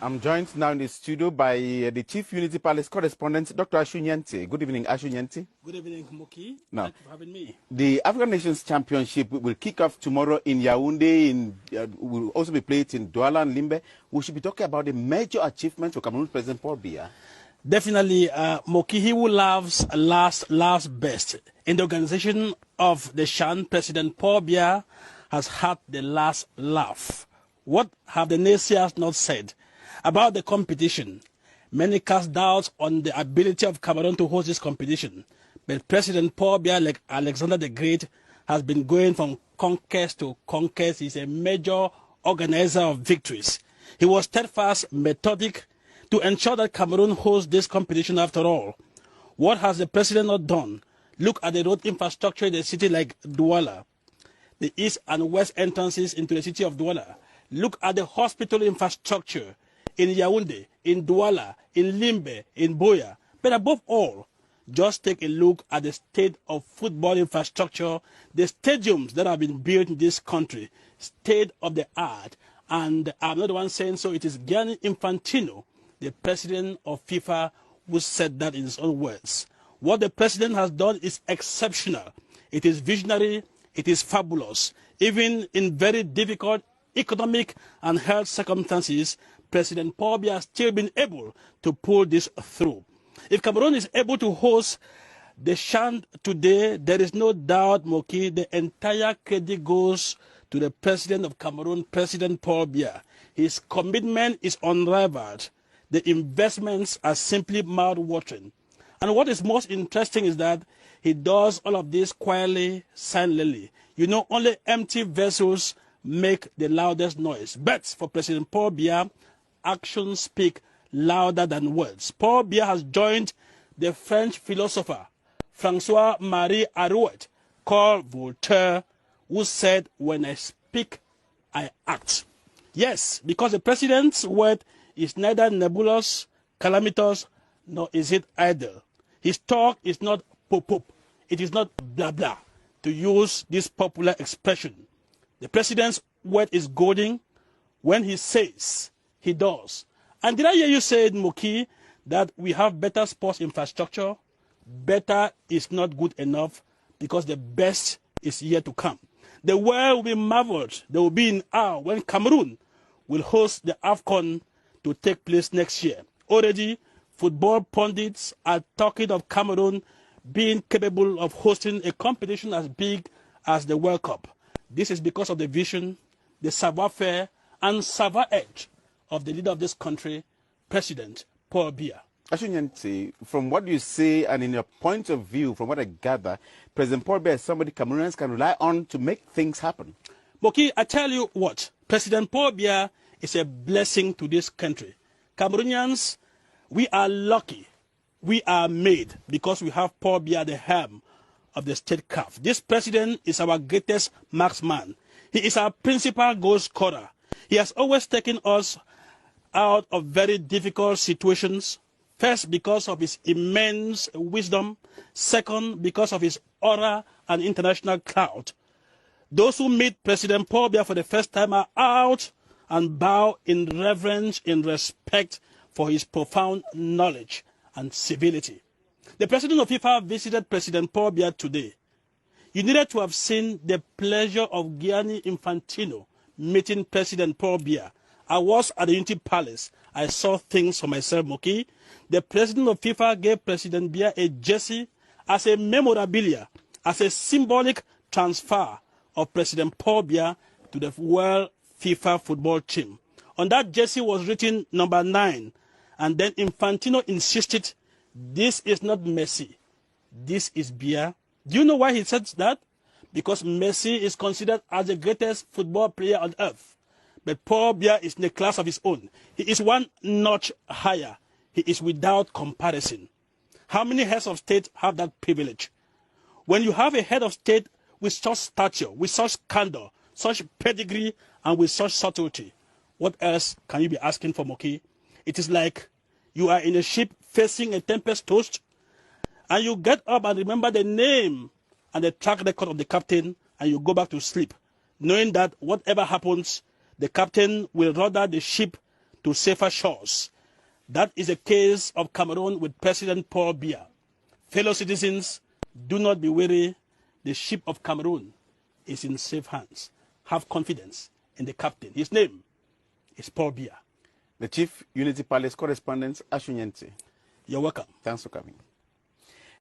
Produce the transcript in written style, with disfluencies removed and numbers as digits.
I'm joined now in the studio by the Chief Unity Palace correspondent, Dr. Ashu Nyanti. Good evening, Ashu Nyanti. Good evening, Moki. Now, Thank you for having me. the African Nations Championship will kick off tomorrow in Yaoundé. Will also be played in Douala and Limbe. We should be talking about the major achievements of Cameroon President Paul Biya. Definitely, Moki, he who loves laughs best. In the organization of the Shan, President Paul Biya has had the last laugh. What have the naysayers not said about the competition? Many cast doubts on the ability of Cameroon to host this competition. But President Paul Biya, like Alexander the Great, has been going from conquest to conquest. He's a major organizer of victories. He was steadfast, methodic, to ensure that Cameroon hosts this competition after all. What has the president not done? Look at the road infrastructure in a city like Douala, the east and west entrances into the city of Douala. Look at the hospital infrastructure in Yaoundé, in Douala, in Limbe, in Biya. But above all, just take a look at the state of football infrastructure, the stadiums that have been built in this country, state of the art. And I'm not the one saying so, it is Gianni Infantino, the president of FIFA, who said that in his own words. What the president has done is exceptional. It is visionary, it is fabulous. Even in very difficult economic and health circumstances, President Paul Biya has still been able to pull this through. If Cameroon is able to host the Shan today, there is no doubt, Moki, the entire credit goes to the president of Cameroon, President Paul Biya. His commitment is unrivaled. The investments are simply mouth-watering. And what is most interesting is that he does all of this quietly, silently. You know, only empty vessels make the loudest noise. But for President Paul Biya, actions speak louder than words. Paul Biya has joined the French philosopher François-Marie Arouet, called Voltaire, who said, "When I speak, I act." Yes, because the president's word is neither nebulous, calamitous, nor is it idle. His talk is not pop-pop. It is not blah-blah, to use this popular expression. The president's word is golden. When he says, he does. And did I hear you say, Moki, that we have better sports infrastructure? Better is not good enough, because the best is yet to come. The world will be marveled. They will be in awe when Cameroon will host the AFCON to take place next year. Already, football pundits are talking of Cameroon being capable of hosting a competition as big as the World Cup. This is because of the vision, the savoir-faire, and savoir-être of the leader of this country, President Paul Biya. Ashu Nyanti, from what you say and in your point of view, from what I gather, President Paul Biya is somebody Cameroonians can rely on to make things happen. Moki, I tell you what, President Paul Biya is a blessing to this country. Cameroonians, we are lucky. We are made because we have Paul Biya, the helm of the state CAF. This president is our greatest marksman. He is our principal goal scorer. He has always taken us out of very difficult situations. First, because of his immense wisdom. Second, because of his aura and international clout. Those who meet President Paul Biya for the first time are out and bow in reverence, in respect for his profound knowledge and civility. The president of FIFA visited President Paul Biya today. You needed to have seen the pleasure of Gianni Infantino meeting President Paul Biya. I was at the Unity Palace. I saw things for myself, Moki. The president of FIFA gave President Biya a jersey as a memorabilia, as a symbolic transfer of President Paul Biya to the World FIFA football team. On that jersey was written number 9. And then Infantino insisted, this is not Messi, this is Biya. Do you know why he said that? Because Messi is considered as the greatest football player on earth. But Paul Biya is in a class of his own. He is one notch higher. He is without comparison. How many heads of state have that privilege? When you have a head of state with such stature, with such candor, such pedigree, and with such subtlety, what else can you be asking for, Moki? It is like you are in a ship facing a tempest tossed, and you get up and remember the name and the track record of the captain, and you go back to sleep, knowing that whatever happens, the captain will rudder the ship to safer shores. That is the case of Cameroon with President Paul Biya. Fellow citizens, do not be weary. The ship of Cameroon is in safe hands. Have confidence in the captain. His name is Paul Biya. The Chief Unity Palace correspondent, Ashunyense. You're welcome. Thanks for coming.